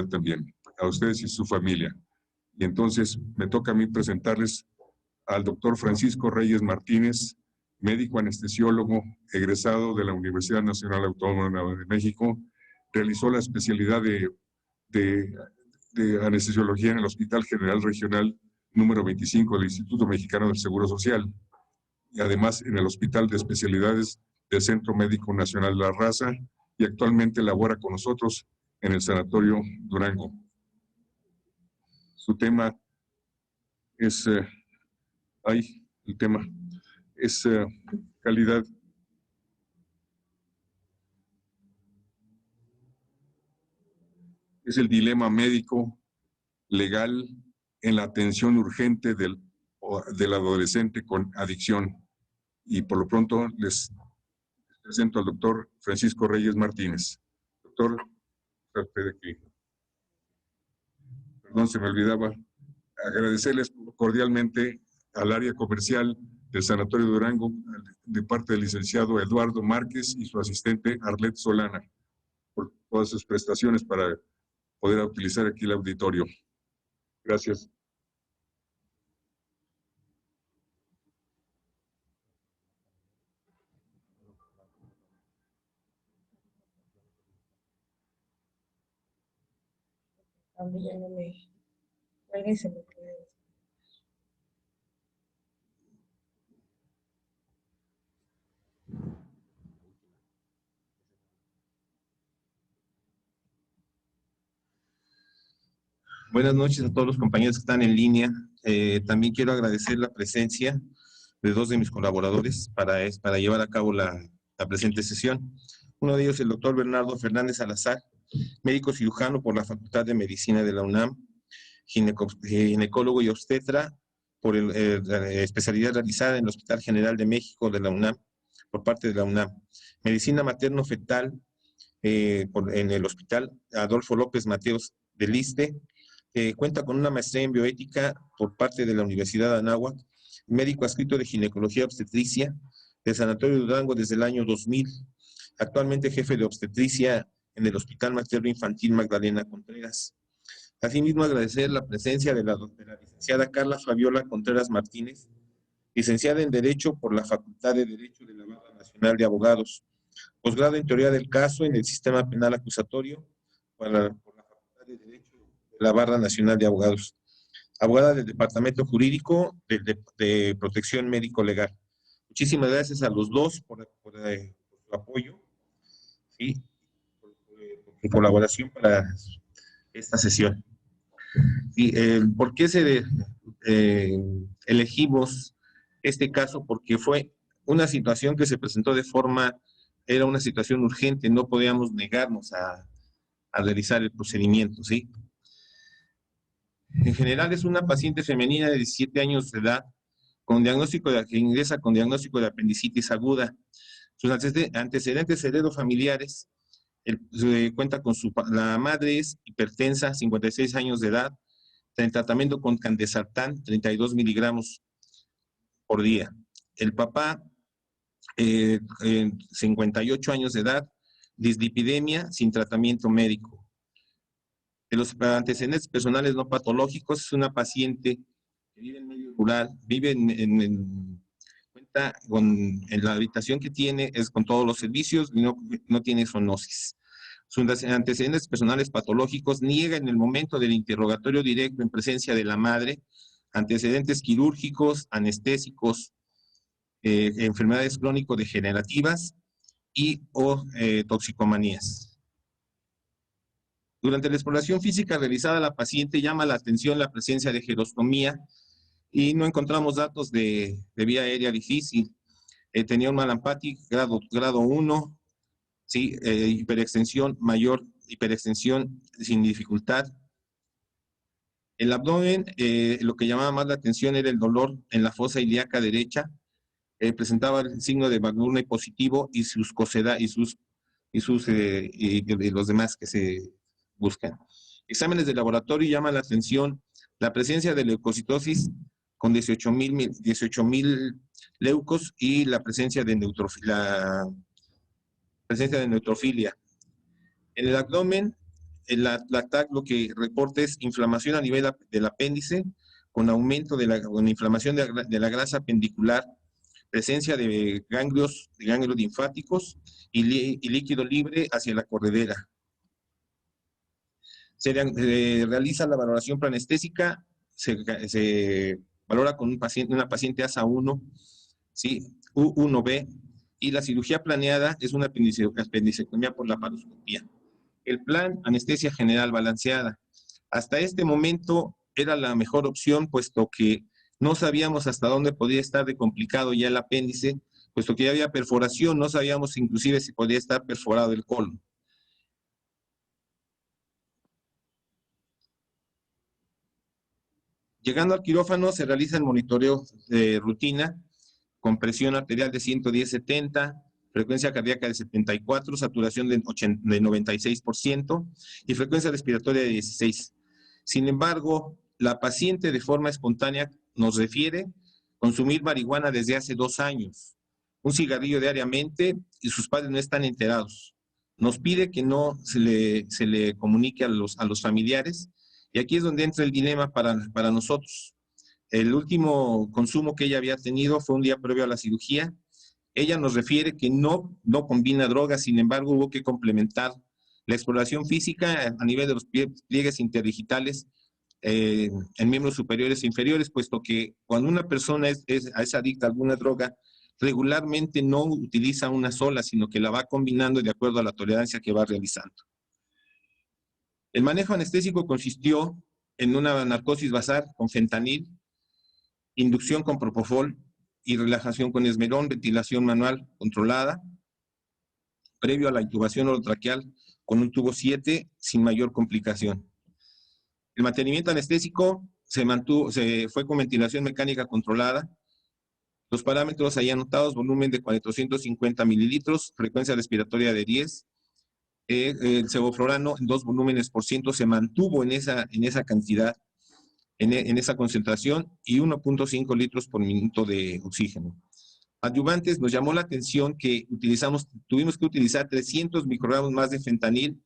también, a ustedes y su familia. Y entonces me toca a mí presentarles al doctor Francisco Reyes Martínez, médico anestesiólogo, egresado de la Universidad Nacional Autónoma de México, realizó la especialidad de anestesiología en el Hospital General Regional número 25 del Instituto Mexicano del Seguro Social, y además en el Hospital de Especialidades del Centro Médico Nacional de la Raza, y actualmente labora con nosotros en el Sanatorio Durango. Su tema es, el tema es calidad. Es el dilema médico legal en la atención urgente del adolescente con adicción. Y por lo pronto les presento al doctor Francisco Reyes Martínez. Doctor, usted aquí. Perdón, se me olvidaba agradecerles cordialmente al área comercial del Sanatorio Durango, de parte del licenciado Eduardo Márquez y su asistente Arlet Solana, por todas sus prestaciones para poder utilizar aquí el auditorio. Gracias. Ya no me cuelgue y se me quede. Buenas noches a todos los compañeros que están en línea. También quiero agradecer la presencia de dos de mis colaboradores para llevar a cabo la presente sesión. Uno de ellos, el doctor Bernardo Fernández Salazar, médico cirujano por la Facultad de Medicina de la UNAM, ginecólogo y obstetra por la especialidad realizada en el Hospital General de México de la UNAM, por parte de la UNAM. Medicina materno-fetal en el Hospital Adolfo López Mateos del ISSSTE. Cuenta con una maestría en bioética por parte de la Universidad de Anáhuac, médico adscrito de ginecología obstetricia del Sanatorio Durango desde el año 2000, actualmente jefe de obstetricia en el Hospital Materno Infantil Magdalena Contreras. Asimismo, agradecer la presencia de la licenciada Carla Fabiola Contreras Martínez, licenciada en Derecho por la Facultad de Derecho de la Barra Nacional de Abogados, posgrado en Teoría del Caso en el Sistema Penal Acusatorio por la Facultad de Derecho de la Barra Nacional de Abogados, abogada del Departamento Jurídico de Protección Médico Legal. Muchísimas gracias a los dos por su apoyo y por su colaboración para esta sesión. Y ¿por qué elegimos este caso? Porque fue una situación que se presentó era una situación urgente, no podíamos negarnos a realizar el procedimiento, ¿sí? En general es una paciente femenina de 17 años de edad que ingresa con diagnóstico de apendicitis aguda. Sus antecedentes heredofamiliares, cuenta con la madre es hipertensa, 56 años de edad, en tratamiento con candesartán, 32 miligramos por día. El papá, 58 años de edad, dislipidemia sin tratamiento médico. De los antecedentes personales no patológicos, es una paciente que vive en medio rural, vive cuenta en la habitación que tiene, es con todos los servicios, y no tiene zoonosis. Sus antecedentes personales patológicos niega en el momento del interrogatorio directo en presencia de la madre, antecedentes quirúrgicos, anestésicos, enfermedades crónico-degenerativas o toxicomanías. Durante la exploración física realizada, la paciente llama la atención la presencia de gerostomía y no encontramos datos de vía aérea difícil. Tenía un Mallampati grado 1, ¿sí? Hiperextensión mayor, hiperextensión sin dificultad. El abdomen, lo que llamaba más la atención era el dolor en la fosa ilíaca derecha. Presentaba el signo de Bagnurne positivo y sus cosedad y los demás que se buscan. Exámenes de laboratorio llaman la atención la presencia de leucocitosis con 18,000 leucos y la presencia de neutrofilia. En el abdomen la TAC lo que reporta es inflamación a nivel del apéndice, con aumento con inflamación de la grasa apendicular, presencia de ganglios linfáticos y líquido libre hacia la corredera. Se realiza la valoración preanestésica, se valora con una paciente ASA 1, ¿sí? U1B, y la cirugía planeada es una apendicectomía por laparoscopía. El plan, anestesia general balanceada. Hasta este momento era la mejor opción, puesto que no sabíamos hasta dónde podía estar de complicado ya el apéndice, puesto que ya había perforación, no sabíamos inclusive si podía estar perforado el colon. Llegando al quirófano se realiza el monitoreo de rutina con presión arterial de 110/70, frecuencia cardíaca de 74, saturación de 96% y frecuencia respiratoria de 16. Sin embargo, la paciente de forma espontánea nos refiere consumir marihuana desde hace 2 años, un cigarrillo diariamente y sus padres no están enterados. Nos pide que no se le comunique a los familiares y aquí es donde entra el dilema para nosotros. El último consumo que ella había tenido fue un día previo a la cirugía. Ella nos refiere que no combina drogas, sin embargo hubo que complementar la exploración física a nivel de los pliegues interdigitales en miembros superiores e inferiores, puesto que cuando una persona es adicta a alguna droga, regularmente no utiliza una sola, sino que la va combinando de acuerdo a la tolerancia que va realizando. El manejo anestésico consistió en una narcosis basal con fentanil, inducción con propofol y relajación con esmerón, ventilación manual controlada, previo a la intubación orotraqueal con un tubo 7 sin mayor complicación. El mantenimiento anestésico se fue con ventilación mecánica controlada. Los parámetros ahí anotados: volumen de 450 mililitros, frecuencia respiratoria de 10. El sevoflurano en 2 volúmenes por ciento se mantuvo en esa cantidad, en esa concentración, y 1.5 litros por minuto de oxígeno. Adyuvantes, nos llamó la atención que tuvimos que utilizar 300 microgramos más de fentanil.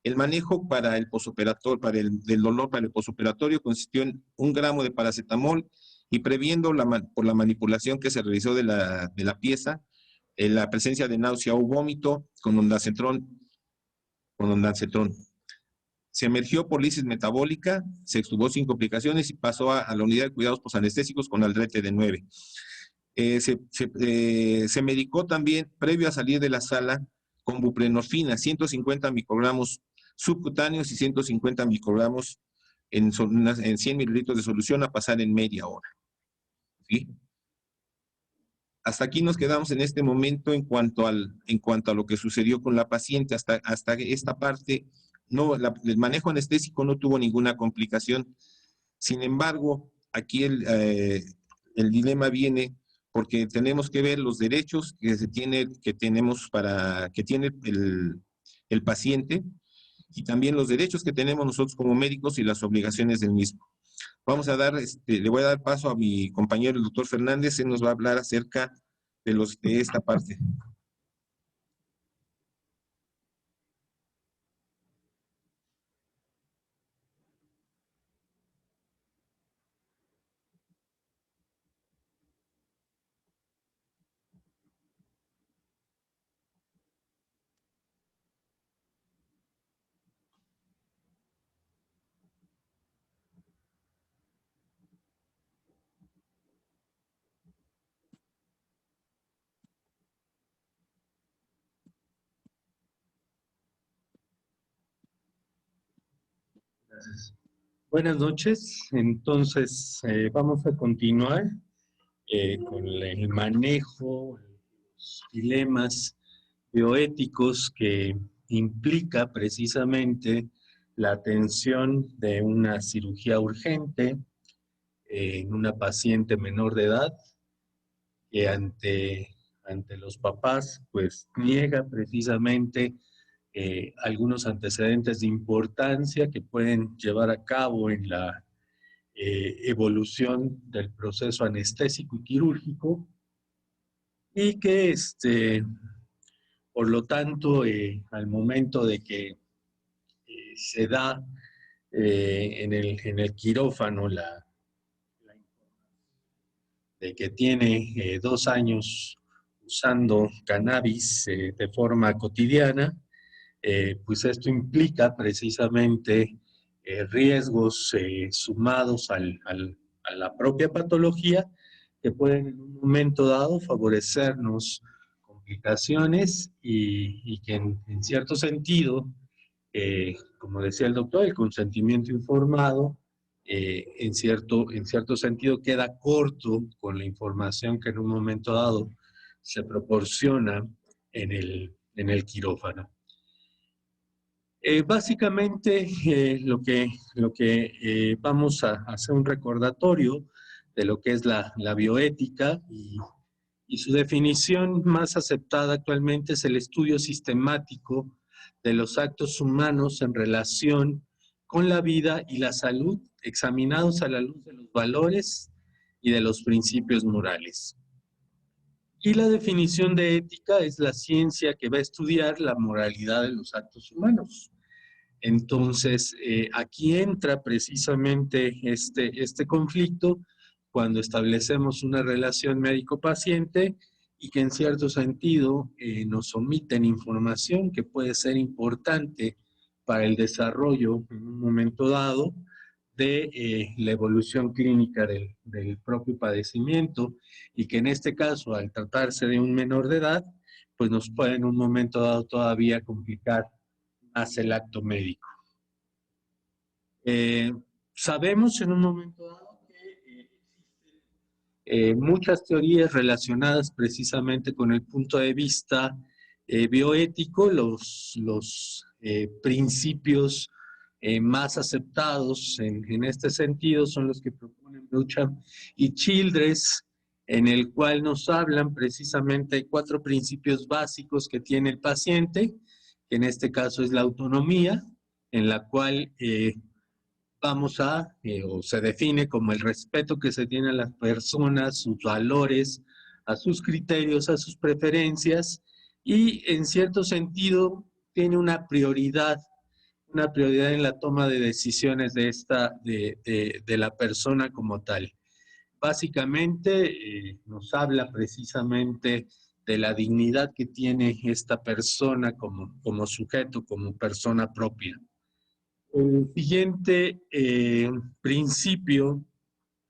El manejo para el posoperatorio, del dolor para el posoperatorio, consistió en 1 gramo de paracetamol y previendo por la manipulación que se realizó de la pieza, la presencia de náusea o vómito con ondansetrón. Se emergió por lisis metabólica, se extubó sin complicaciones y pasó a la unidad de cuidados posanestésico con aldrete de 9. Se medicó también previo a salir de la sala con buprenorfina, 150 microgramos subcutáneos y 150 microgramos en 100 mililitros de solución a pasar en media hora. ¿Sí? Hasta aquí nos quedamos en este momento en cuanto a lo que sucedió con la paciente. Hasta esta parte, el manejo anestésico no tuvo ninguna complicación. Sin embargo, aquí el dilema viene porque tenemos que ver los derechos que tiene el paciente y también los derechos que tenemos nosotros como médicos y las obligaciones del mismo. Le voy a dar paso a mi compañero, el doctor Fernández. Él nos va a hablar acerca de esta parte. Gracias. Buenas noches. Entonces, vamos a continuar con el manejo, los dilemas bioéticos que implica precisamente la atención de una cirugía urgente en una paciente menor de edad que ante los papás pues niega precisamente algunos antecedentes de importancia que pueden llevar a cabo en la evolución del proceso anestésico y quirúrgico, y que por lo tanto al momento de que se da en el quirófano de que tiene 2 años usando cannabis de forma cotidiana, pues esto implica precisamente riesgos sumados a la propia patología que pueden en un momento dado favorecernos complicaciones y que en cierto sentido, como decía el doctor, el consentimiento informado en cierto sentido queda corto con la información que en un momento dado se proporciona en el quirófano. Básicamente lo que vamos a hacer un recordatorio de lo que es la bioética y su definición más aceptada actualmente es el estudio sistemático de los actos humanos en relación con la vida y la salud, examinados a la luz de los valores y de los principios morales. Y la definición de ética es la ciencia que va a estudiar la moralidad de los actos humanos. Entonces, aquí entra precisamente este conflicto cuando establecemos una relación médico-paciente y que en cierto sentido nos omiten información que puede ser importante para el desarrollo en un momento dado de la evolución clínica del propio padecimiento y que en este caso, al tratarse de un menor de edad, pues nos puede en un momento dado todavía complicar más el acto médico. Sabemos en un momento dado que existen muchas teorías relacionadas precisamente con el punto de vista bioético, los principios más aceptados en este sentido son los que proponen Beauchamp y Childress, en el cual nos hablan precisamente de 4 principios básicos que tiene el paciente, que en este caso es la autonomía, en la cual o se define como el respeto que se tiene a las personas, sus valores, a sus criterios, a sus preferencias, y en cierto sentido tiene una prioridad en la toma de decisiones de la persona como tal. Básicamente nos habla precisamente de la dignidad que tiene esta persona como sujeto, como persona propia. El siguiente principio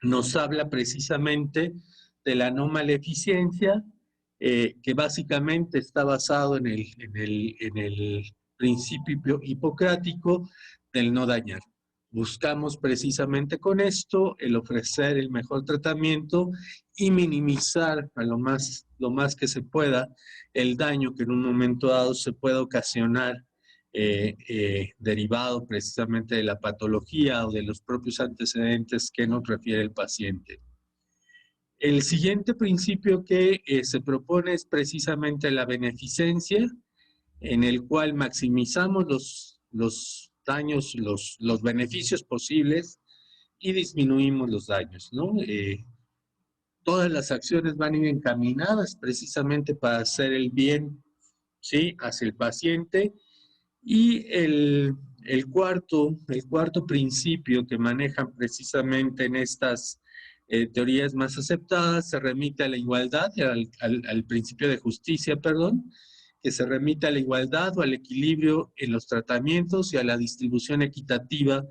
nos habla precisamente de la no maleficencia, que básicamente está basado en el principio hipocrático del no dañar. Buscamos precisamente con esto el ofrecer el mejor tratamiento y minimizar a lo más que se pueda el daño que en un momento dado se pueda ocasionar derivado precisamente de la patología o de los propios antecedentes que nos refiere el paciente. El siguiente principio que se propone es precisamente la beneficencia, en el cual maximizamos los daños, los beneficios posibles y disminuimos los daños, ¿no? Todas las acciones van a ir encaminadas precisamente para hacer el bien, ¿sí?, hacia el paciente. Y el cuarto principio que manejan precisamente en estas teorías más aceptadas se remite a la igualdad, al principio de justicia, perdón, que se remite a la igualdad o al equilibrio en los tratamientos y a la distribución equitativa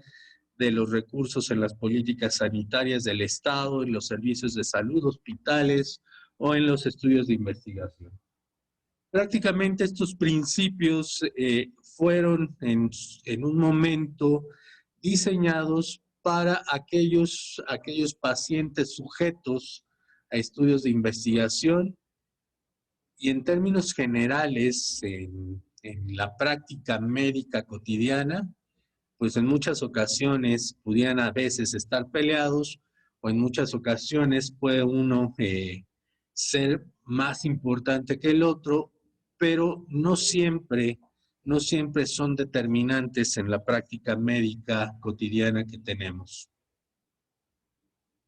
de los recursos en las políticas sanitarias del Estado, en los servicios de salud, hospitales o en los estudios de investigación. Prácticamente estos principios fueron en un momento diseñados para aquellos pacientes sujetos a estudios de investigación y en términos generales en la práctica médica cotidiana, pues en muchas ocasiones pudieran a veces estar peleados o en muchas ocasiones puede uno ser más importante que el otro, pero no siempre son determinantes en la práctica médica cotidiana que tenemos.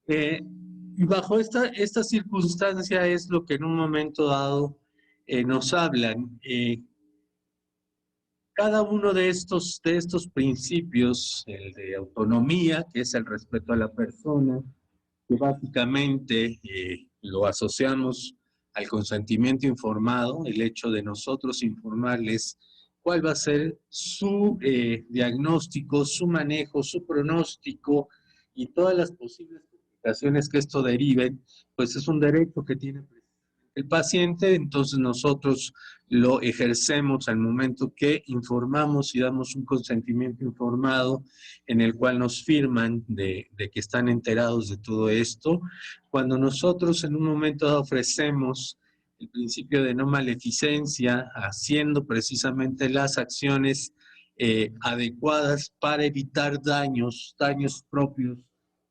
Y bajo esta circunstancia es lo que en un momento dado nos hablan. Cada uno de estos principios, el de autonomía, que es el respeto a la persona, que básicamente lo asociamos al consentimiento informado, el hecho de nosotros informarles cuál va a ser su diagnóstico, su manejo, su pronóstico y todas las posibles complicaciones que esto deriven, pues es un derecho que tiene el paciente. Entonces nosotros lo ejercemos al momento que informamos y damos un consentimiento informado en el cual nos firman de que están enterados de todo esto. Cuando nosotros en un momento dado ofrecemos el principio de no maleficencia, haciendo precisamente las acciones adecuadas para evitar daños propios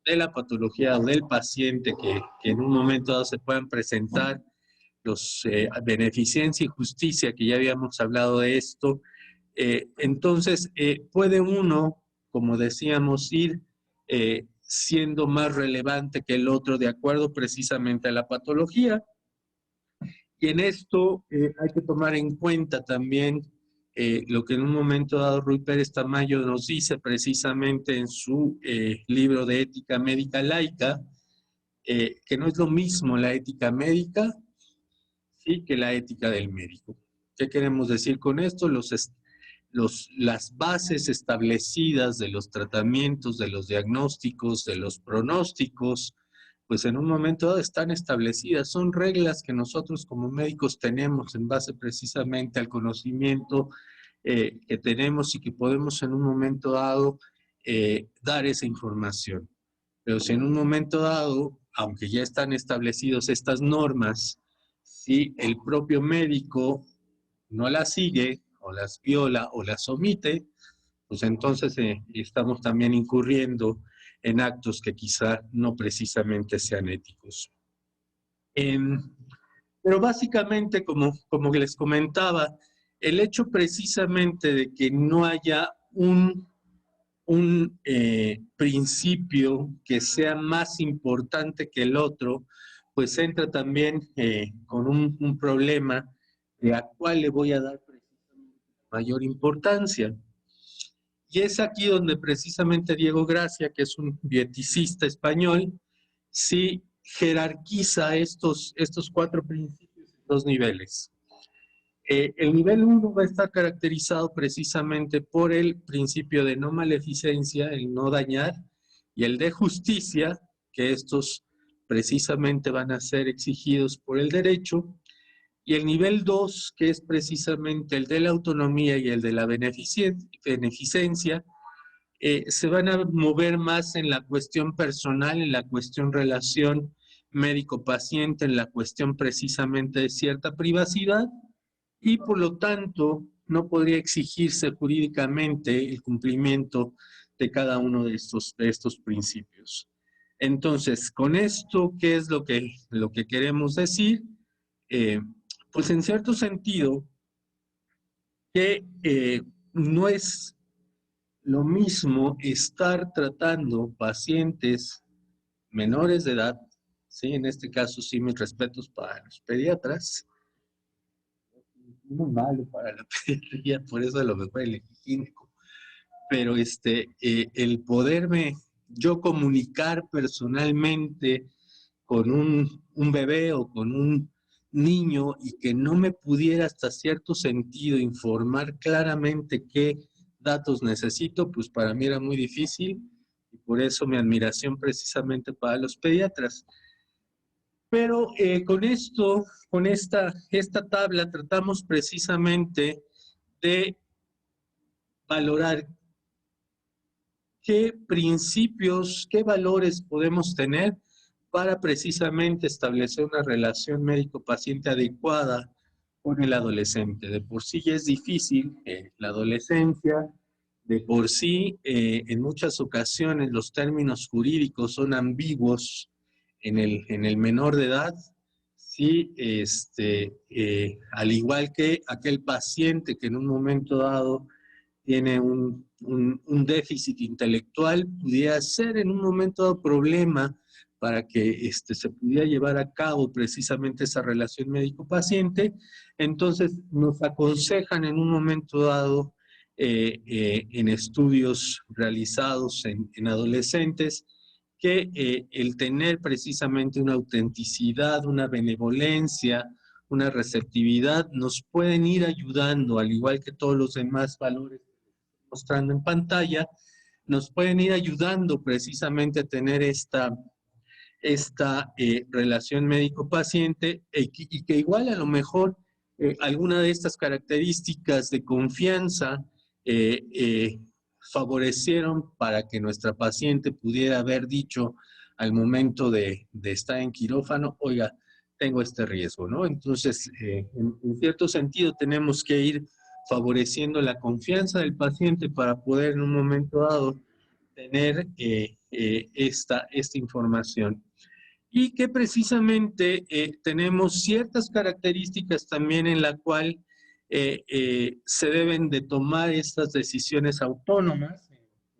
de la patología o del paciente que en un momento dado se puedan presentar, los beneficencia y justicia, que ya habíamos hablado de esto. Entonces, puede uno, como decíamos, ir siendo más relevante que el otro de acuerdo precisamente a la patología. Y en esto hay que tomar en cuenta también lo que en un momento dado Ruy Pérez Tamayo nos dice precisamente en su libro de Ética Médica Laica, que no es lo mismo la ética médica, ¿sí?, que la ética del médico. ¿Qué queremos decir con esto? Las bases establecidas de los tratamientos, de los diagnósticos, de los pronósticos, pues en un momento dado están establecidas. Son reglas que nosotros como médicos tenemos en base precisamente al conocimiento que tenemos y que podemos en un momento dado dar esa información. Pero si en un momento dado, aunque ya están establecidas estas normas, si el propio médico no las sigue, o las viola, o las omite, pues entonces estamos también incurriendo en actos que quizá no precisamente sean éticos. Pero básicamente, como les comentaba, el hecho precisamente de que no haya un principio que sea más importante que el otro, pues entra también con un problema de a cuál le voy a dar precisamente mayor importancia. Y es aquí donde precisamente Diego Gracia, que es un bioeticista español, sí jerarquiza estos 4 principios en 2 niveles. El nivel 1 va a estar caracterizado precisamente por el principio de no maleficencia, el no dañar, y el de justicia, que estos precisamente van a ser exigidos por el derecho, y el nivel 2, que es precisamente el de la autonomía y el de la beneficencia, se van a mover más en la cuestión personal, en la cuestión relación médico-paciente, en la cuestión precisamente de cierta privacidad, y por lo tanto no podría exigirse jurídicamente el cumplimiento de cada uno de estos principios. Entonces, con esto, ¿qué es lo que queremos decir? Pues en cierto sentido, que no es lo mismo estar tratando pacientes menores de edad, ¿sí? En este caso, sí, mis respetos para los pediatras, muy malo para la pediatría, por eso a lo mejor el gineco, pero el poderme yo comunicar personalmente con un bebé o con un niño y que no me pudiera hasta cierto sentido informar claramente qué datos necesito, pues para mí era muy difícil, y por eso mi admiración precisamente para los pediatras. Pero con esta tabla tratamos precisamente de valorar qué principios, qué valores podemos tener para precisamente establecer una relación médico-paciente adecuada con el adolescente. De por sí ya es difícil la adolescencia, de por sí en muchas ocasiones los términos jurídicos son ambiguos en el menor de edad, sí, al igual que aquel paciente que en un momento dado tiene un déficit intelectual, pudiera ser en un momento dado problema para que se pudiera llevar a cabo precisamente esa relación médico-paciente. Entonces nos aconsejan en un momento dado en estudios realizados en adolescentes, que el tener precisamente una autenticidad, una benevolencia, una receptividad, nos pueden ir ayudando, al igual que todos los demás valores que estoy mostrando en pantalla, nos pueden ir ayudando precisamente a tener esta relación médico-paciente y que igual a lo mejor alguna de estas características de confianza favorecieron para que nuestra paciente pudiera haber dicho al momento de estar en quirófano, oiga, tengo este riesgo, ¿no? Entonces, en cierto sentido, tenemos que ir favoreciendo la confianza del paciente para poder en un momento dado tener esta información. Y que precisamente tenemos ciertas características también en la cual se deben de tomar estas decisiones autónomas.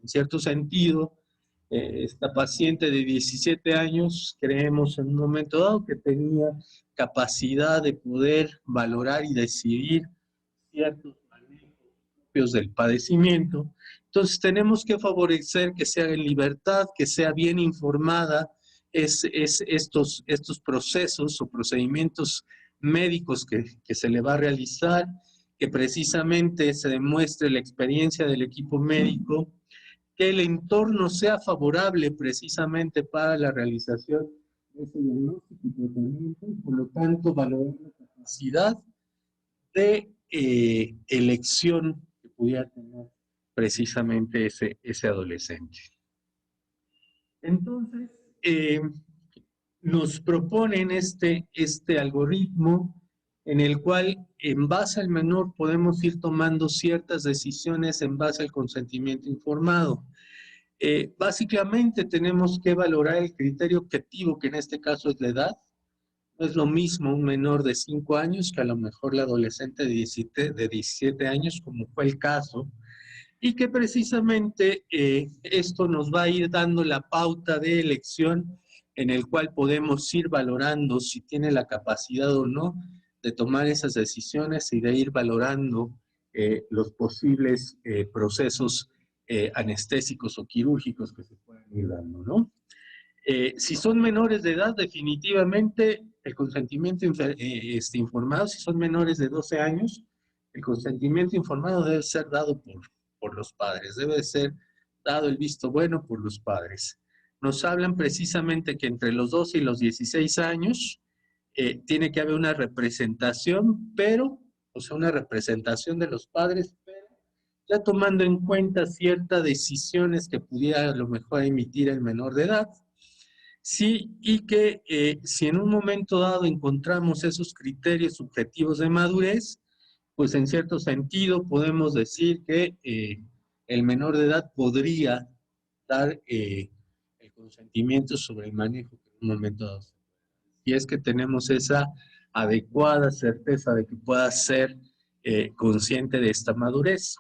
En cierto sentido, esta paciente de 17 años, creemos en un momento dado que tenía capacidad de poder valorar y decidir ciertos manejos propios del padecimiento. Entonces tenemos que favorecer que sea en libertad, que sea bien informada, estos procesos o procedimientos médicos que se le va a realizar, que precisamente se demuestre la experiencia del equipo médico, que el entorno sea favorable precisamente para la realización de ese diagnóstico y tratamiento, por lo tanto valorar la capacidad de elección que pudiera tener precisamente ese adolescente. Entonces, nos proponen este algoritmo en el cual, en base al menor, podemos ir tomando ciertas decisiones en base al consentimiento informado. Básicamente, tenemos que valorar el criterio objetivo, que en este caso es la edad. No es lo mismo un menor de 5 años que a lo mejor la adolescente de 17 años, como fue el caso, y que precisamente esto nos va a ir dando la pauta de elección en el cual podemos ir valorando si tiene la capacidad o no de tomar esas decisiones y de ir valorando los posibles procesos anestésicos o quirúrgicos que se pueden ir dando, ¿no? Si son menores de edad, definitivamente el consentimiento informado, si son menores de 12 años, el consentimiento informado debe ser dado por los padres, debe ser dado el visto bueno por los padres. Nos hablan precisamente que entre los 12 y los 16 años tiene que haber una representación, una representación de los padres, pero ya tomando en cuenta ciertas decisiones que pudiera a lo mejor emitir el menor de edad. Sí, y que si en un momento dado encontramos esos criterios subjetivos de madurez, pues en cierto sentido podemos decir que el menor de edad podría dar el consentimiento sobre el manejo que en un momento dado se puede. Y es que tenemos esa adecuada certeza de que pueda ser consciente de esta madurez.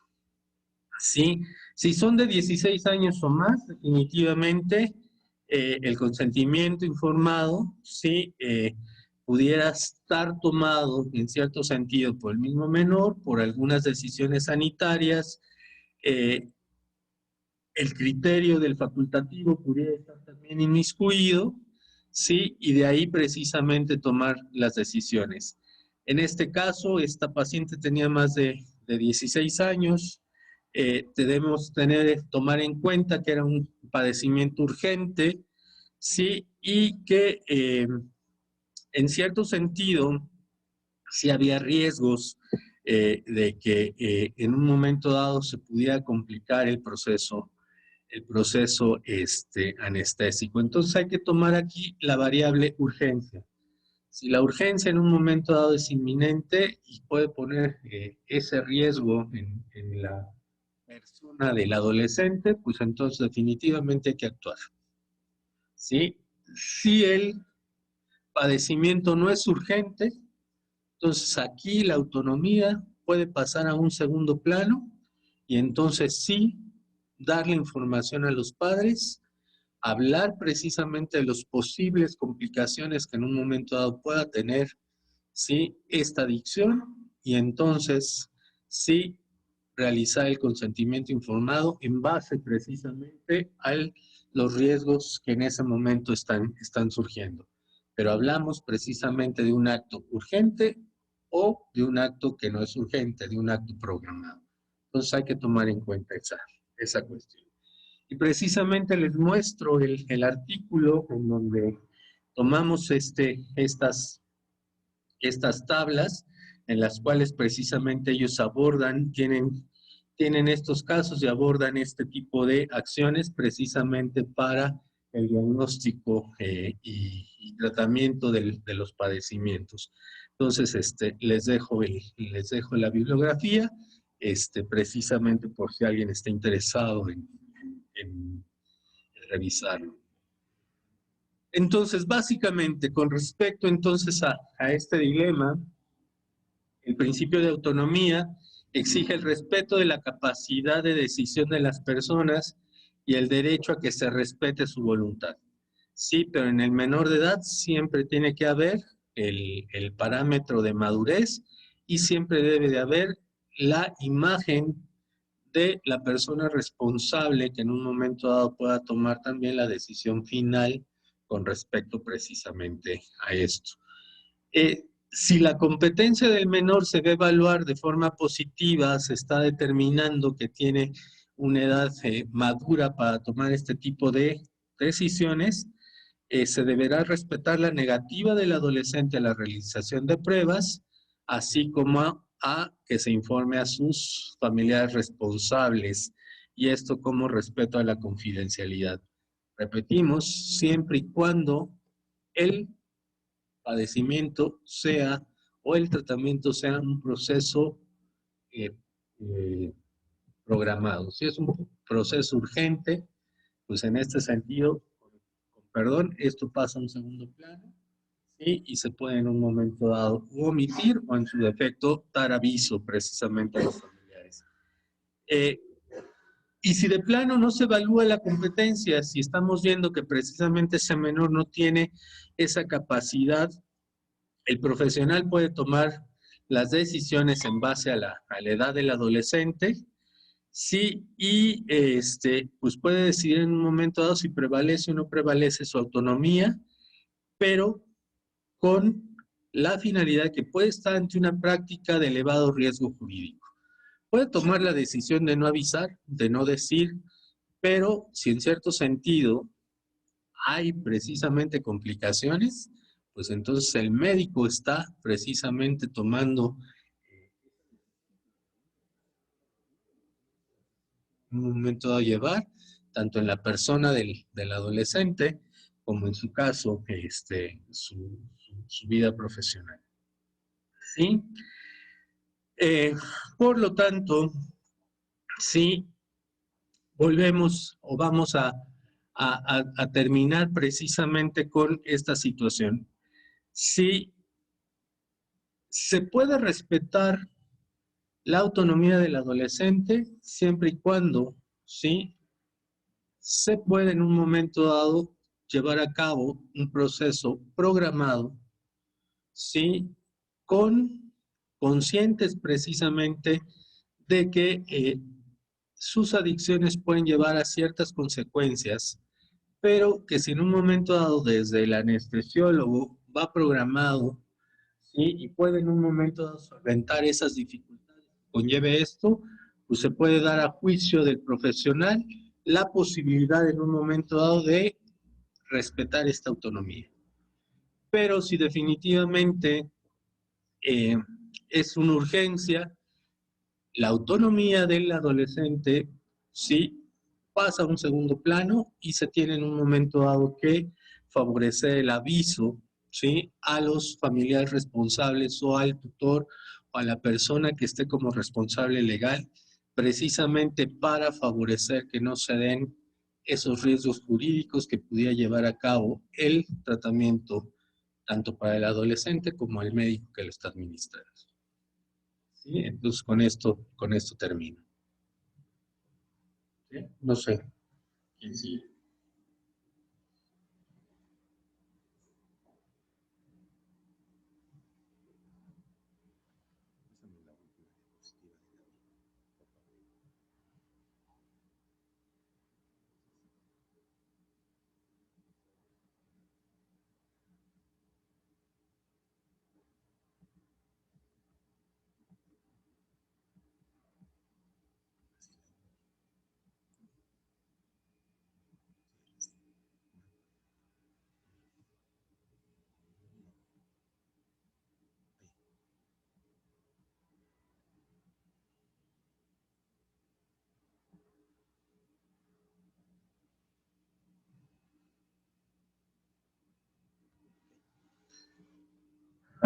¿Sí? Si son de 16 años o más, definitivamente el consentimiento informado, sí, pudiera estar tomado en cierto sentido por el mismo menor, por algunas decisiones sanitarias, el criterio del facultativo pudiera estar también inmiscuido, sí, y de ahí precisamente tomar las decisiones. En este caso, esta paciente tenía más de 16 años, debemos tomar en cuenta que era un padecimiento urgente, ¿sí? Y que en cierto sentido sí había riesgos de que en un momento dado se pudiera complicar el proceso anestésico. Entonces hay que tomar aquí la variable urgencia. Si la urgencia en un momento dado es inminente y puede poner ese riesgo en la persona del adolescente, pues entonces definitivamente hay que actuar. ¿Sí? Si el padecimiento no es urgente, entonces aquí la autonomía puede pasar a un segundo plano y entonces sí darle información a los padres, hablar precisamente de las posibles complicaciones que en un momento dado pueda tener, ¿sí?, esta adicción, y entonces sí realizar el consentimiento informado en base precisamente a los riesgos que en ese momento están surgiendo. Pero hablamos precisamente de un acto urgente o de un acto que no es urgente, de un acto programado. Entonces hay que tomar en cuenta esa cuestión. Y precisamente les muestro el artículo en donde tomamos estas tablas en las cuales precisamente ellos abordan, tienen estos casos y abordan este tipo de acciones precisamente para el diagnóstico y tratamiento de los padecimientos. Entonces, les dejo la bibliografía, precisamente por si alguien está interesado en revisarlo. Entonces, básicamente, con respecto entonces a este dilema, el principio de autonomía exige el respeto de la capacidad de decisión de las personas y el derecho a que se respete su voluntad. Sí, pero en el menor de edad siempre tiene que haber el parámetro de madurez y siempre debe de haber la imagen de la persona responsable que en un momento dado pueda tomar también la decisión final con respecto precisamente a esto. Si la competencia del menor se va a evaluar de forma positiva, se está determinando que tiene una edad madura para tomar este tipo de decisiones, se deberá respetar la negativa del adolescente a la realización de pruebas, así como a que se informe a sus familiares responsables, y esto como respeto a la confidencialidad. Repetimos, siempre y cuando el padecimiento sea o el tratamiento sea un proceso programado. Si es un proceso urgente, pues en este sentido, con perdón, esto pasa a un segundo plano, ¿sí? Y se puede en un momento dado omitir o en su defecto dar aviso precisamente a los familiares. Y si de plano no se evalúa la competencia, si estamos viendo que precisamente ese menor no tiene esa capacidad, el profesional puede tomar las decisiones en base a la edad del adolescente, sí, y pues puede decidir en un momento dado si prevalece o no prevalece su autonomía, pero con la finalidad que puede estar ante una práctica de elevado riesgo jurídico. Puede tomar la decisión de no avisar, de no decir, pero si en cierto sentido hay precisamente complicaciones, pues entonces el médico está precisamente tomando un momento a llevar, tanto en la persona del adolescente, como en su caso, su vida profesional. ¿Sí? Por lo tanto, sí, volvemos o vamos a terminar precisamente con esta situación. Sí, se puede respetar la autonomía del adolescente siempre y cuando, ¿sí?, se puede en un momento dado llevar a cabo un proceso programado, ¿sí?, con conscientes precisamente de que sus adicciones pueden llevar a ciertas consecuencias, pero que si en un momento dado desde el anestesiólogo va programado, ¿sí?, y puede en un momento dado solventar esas dificultades que conlleve esto, pues se puede dar a juicio del profesional la posibilidad en un momento dado de respetar esta autonomía. Pero si definitivamente es una urgencia, la autonomía del adolescente sí pasa a un segundo plano y se tiene en un momento dado que favorecer el aviso, ¿sí?, a los familiares responsables o al tutor o a la persona que esté como responsable legal, precisamente para favorecer que no se den esos riesgos jurídicos que pudiera llevar a cabo el tratamiento tanto para el adolescente como el médico que lo está administrando. ¿Sí? Entonces con esto termino. ¿Sí? No sé quién sigue.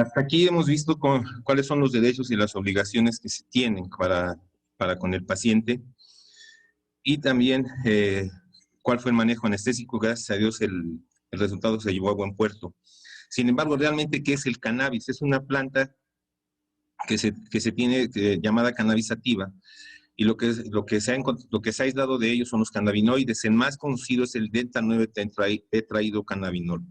Hasta aquí hemos visto cuáles son los derechos y las obligaciones que se tienen para con el paciente y también cuál fue el manejo anestésico. Gracias a Dios el resultado se llevó a buen puerto. Sin embargo, realmente, ¿qué es el cannabis? Es una planta que se tiene llamada cannabis sativa, y lo que se ha aislado de ellos son los cannabinoides. El más conocido es el delta-9 tetrahidrocannabinol.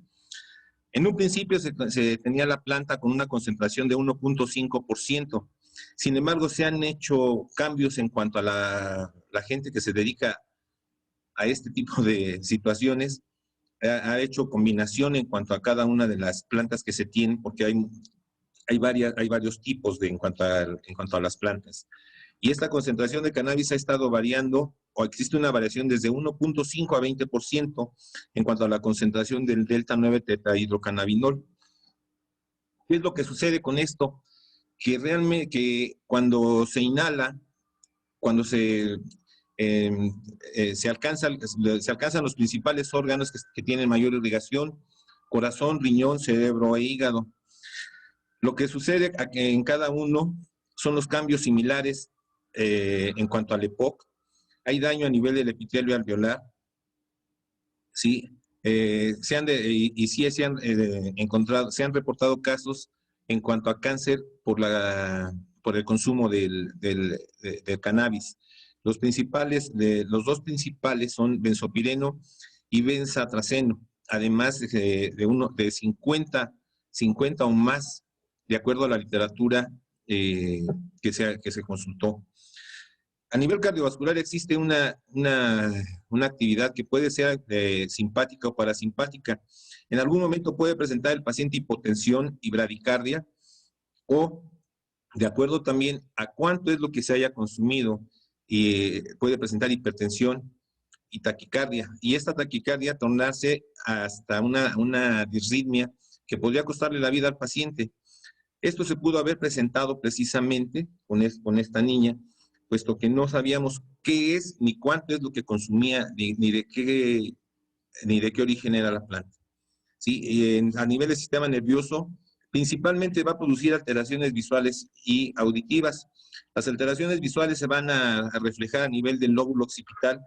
En un principio se tenía la planta con una concentración de 1.5%. Sin embargo, se han hecho cambios en cuanto a la gente que se dedica a este tipo de situaciones. Ha hecho combinación en cuanto a cada una de las plantas que se tienen, porque hay varios tipos en cuanto a las plantas. Y esta concentración de cannabis ha estado variando, o existe una variación desde 1.5 a 20% en cuanto a la concentración del delta-9 tetrahidrocannabinol. ¿Qué es lo que sucede con esto? Que realmente cuando se inhala, cuando se alcanzan los principales órganos que tienen mayor irrigación: corazón, riñón, cerebro e hígado. Lo que sucede en cada uno son los cambios similares en cuanto al EPOC. Hay daño a nivel del epitelio alveolar, ¿sí? Se han reportado casos en cuanto a cáncer por el consumo del cannabis. Los dos principales son benzopireno y benzatraceno, además de 50 o más, de acuerdo a la literatura que se consultó. A nivel cardiovascular existe una actividad que puede ser simpática o parasimpática. En algún momento puede presentar el paciente hipotensión y bradicardia, o de acuerdo también a cuánto es lo que se haya consumido, puede presentar hipertensión y taquicardia. Y esta taquicardia tornarse hasta una disritmia que podría costarle la vida al paciente. Esto se pudo haber presentado precisamente con esta niña, puesto que no sabíamos qué es ni cuánto es lo que consumía, ni de qué origen era la planta. ¿Sí? A nivel del sistema nervioso, principalmente va a producir alteraciones visuales y auditivas. Las alteraciones visuales se van a reflejar a nivel del lóbulo occipital,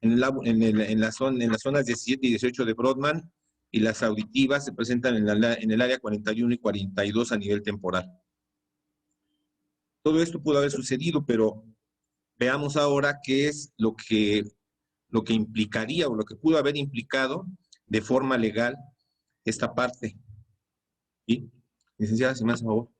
en las zonas 17 y 18 de Brodmann, y las auditivas se presentan en el área 41 y 42 a nivel temporal. Todo esto pudo haber sucedido, pero veamos ahora qué es lo que implicaría, o lo que pudo haber implicado de forma legal esta parte. ¿Sí? Licenciada, si me hace favor.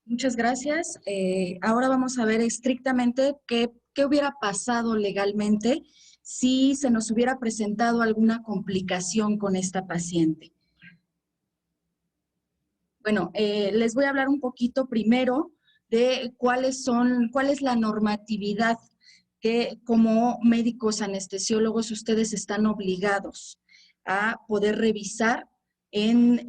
Muchas gracias. Ahora vamos a ver estrictamente qué hubiera pasado legalmente si se nos hubiera presentado alguna complicación con esta paciente. Bueno, les voy a hablar un poquito primero de cuál es la normatividad que como médicos anestesiólogos ustedes están obligados a poder revisar en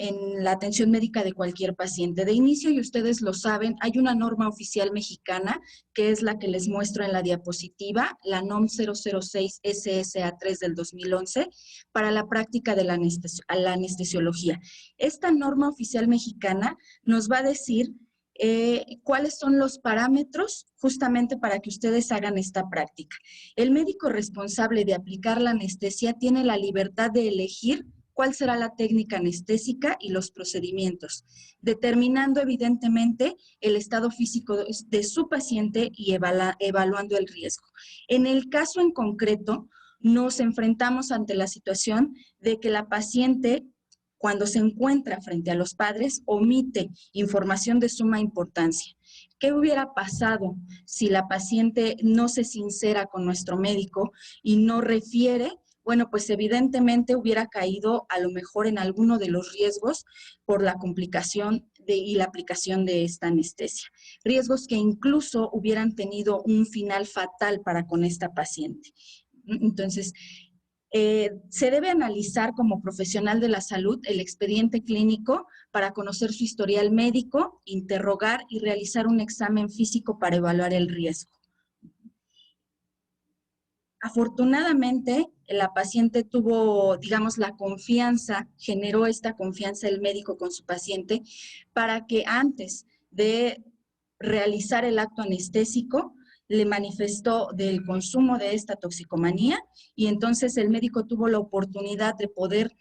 la atención médica de cualquier paciente. De inicio, y ustedes lo saben, hay una norma oficial mexicana que es la que les muestro en la diapositiva, la NOM 006 SSA3 del 2011, para la práctica de la anestesiología. Esta norma oficial mexicana nos va a decir cuáles son los parámetros justamente para que ustedes hagan esta práctica. El médico responsable de aplicar la anestesia tiene la libertad de elegir cuál será la técnica anestésica y los procedimientos, determinando evidentemente el estado físico de su paciente y evaluando el riesgo. En el caso en concreto, nos enfrentamos ante la situación de que la paciente, cuando se encuentra frente a los padres, omite información de suma importancia. ¿Qué hubiera pasado si la paciente no se sincera con nuestro médico y no refiere? Bueno, pues evidentemente hubiera caído a lo mejor en alguno de los riesgos por la complicación y la aplicación de esta anestesia. Riesgos que incluso hubieran tenido un final fatal para con esta paciente. Entonces, se debe analizar como profesional de la salud el expediente clínico para conocer su historial médico, interrogar y realizar un examen físico para evaluar el riesgo. Afortunadamente, la paciente tuvo, digamos, la confianza, generó esta confianza el médico con su paciente para que antes de realizar el acto anestésico, le manifestó del consumo de esta toxicomanía y entonces el médico tuvo la oportunidad de poder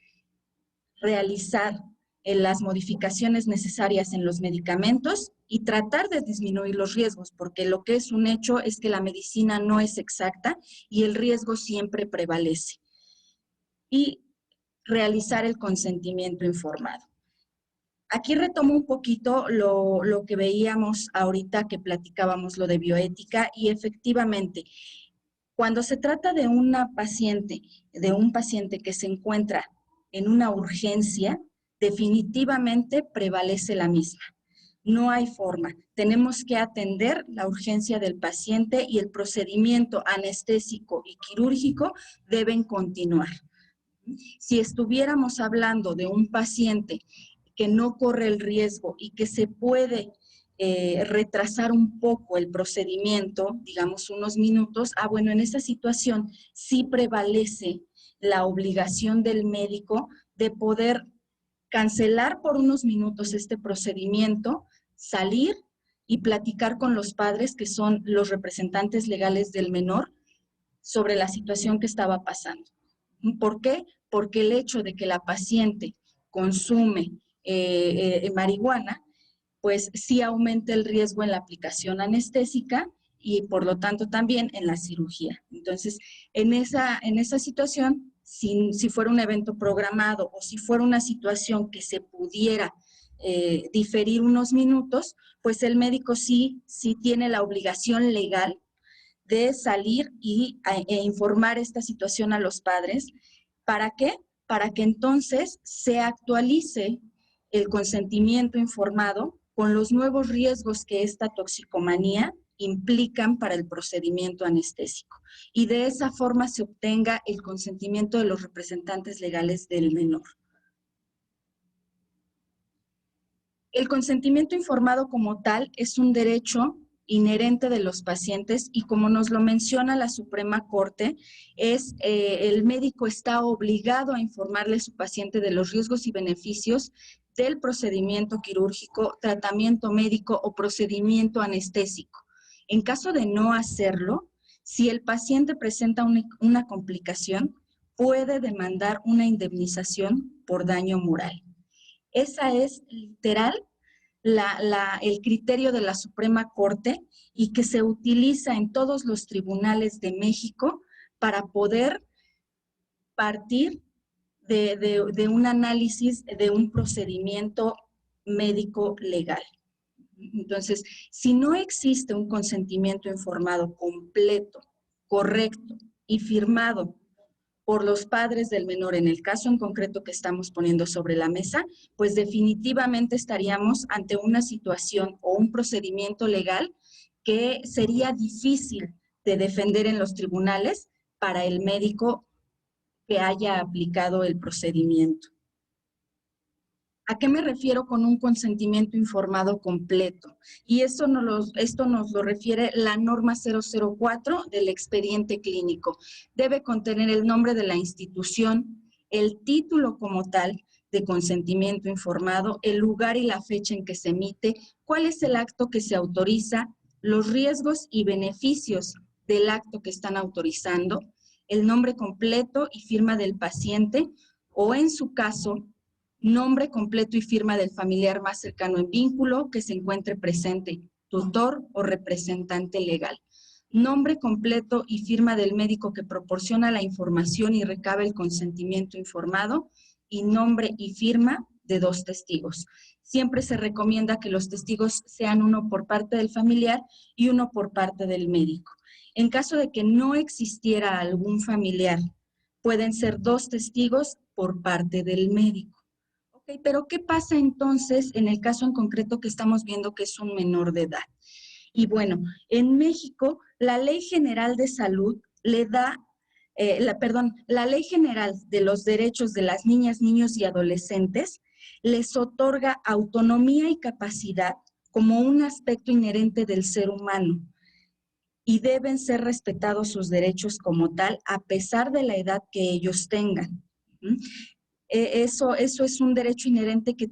realizar las modificaciones necesarias en los medicamentos y tratar de disminuir los riesgos, porque lo que es un hecho es que la medicina no es exacta y el riesgo siempre prevalece. Y realizar el consentimiento informado. Aquí retomo un poquito lo que veíamos ahorita que platicábamos lo de bioética y efectivamente, cuando se trata de un paciente que se encuentra en una urgencia, definitivamente prevalece la misma. No hay forma. Tenemos que atender la urgencia del paciente y el procedimiento anestésico y quirúrgico deben continuar. Si estuviéramos hablando de un paciente que no corre el riesgo y que se puede retrasar un poco el procedimiento, digamos unos minutos, bueno, en esa situación sí prevalece la obligación del médico de poder cancelar por unos minutos este procedimiento, salir y platicar con los padres, que son los representantes legales del menor, sobre la situación que estaba pasando. ¿Por qué? Porque el hecho de que la paciente consume marihuana, pues sí aumenta el riesgo en la aplicación anestésica y por lo tanto también en la cirugía. Entonces, en esa situación, si fuera un evento programado o si fuera una situación que se pudiera diferir unos minutos, pues el médico sí tiene la obligación legal de salir e informar esta situación a los padres. ¿Para qué? Para que entonces se actualice el consentimiento informado con los nuevos riesgos que esta toxicomanía implican para el procedimiento anestésico. Y de esa forma se obtenga el consentimiento de los representantes legales del menor. El consentimiento informado como tal es un derecho inherente de los pacientes y como nos lo menciona la Suprema Corte, el médico está obligado a informarle a su paciente de los riesgos y beneficios del procedimiento quirúrgico, tratamiento médico o procedimiento anestésico. En caso de no hacerlo, si el paciente presenta una complicación, puede demandar una indemnización por daño moral. Esa es literal el criterio de la Suprema Corte y que se utiliza en todos los tribunales de México para poder partir de un análisis de un procedimiento médico legal. Entonces, si no existe un consentimiento informado completo, correcto y firmado por los padres del menor, en el caso en concreto que estamos poniendo sobre la mesa, pues definitivamente estaríamos ante una situación o un procedimiento legal que sería difícil de defender en los tribunales para el médico que haya aplicado el procedimiento. ¿A qué me refiero con un consentimiento informado completo? Y esto nos lo refiere la norma 004 del expediente clínico. Debe contener el nombre de la institución, el título como tal de consentimiento informado, el lugar y la fecha en que se emite, cuál es el acto que se autoriza, los riesgos y beneficios del acto que están autorizando, el nombre completo y firma del paciente o, en su caso, nombre completo y firma del familiar más cercano en vínculo que se encuentre presente, tutor o representante legal. Nombre completo y firma del médico que proporciona la información y recaba el consentimiento informado y nombre y firma de 2 testigos. Siempre se recomienda que los testigos sean uno por parte del familiar y uno por parte del médico. En caso de que no existiera algún familiar, pueden ser 2 testigos por parte del médico. Ok, Ok, pero ¿qué pasa entonces en el caso en concreto que estamos viendo que es un menor de edad? Y bueno, en México, la Ley General de Salud le da, la Ley General de los Derechos de las Niñas, Niños y Adolescentes les otorga autonomía y capacidad como un aspecto inherente del ser humano y deben ser respetados sus derechos como tal, a pesar de la edad que ellos tengan. Eso es un derecho inherente que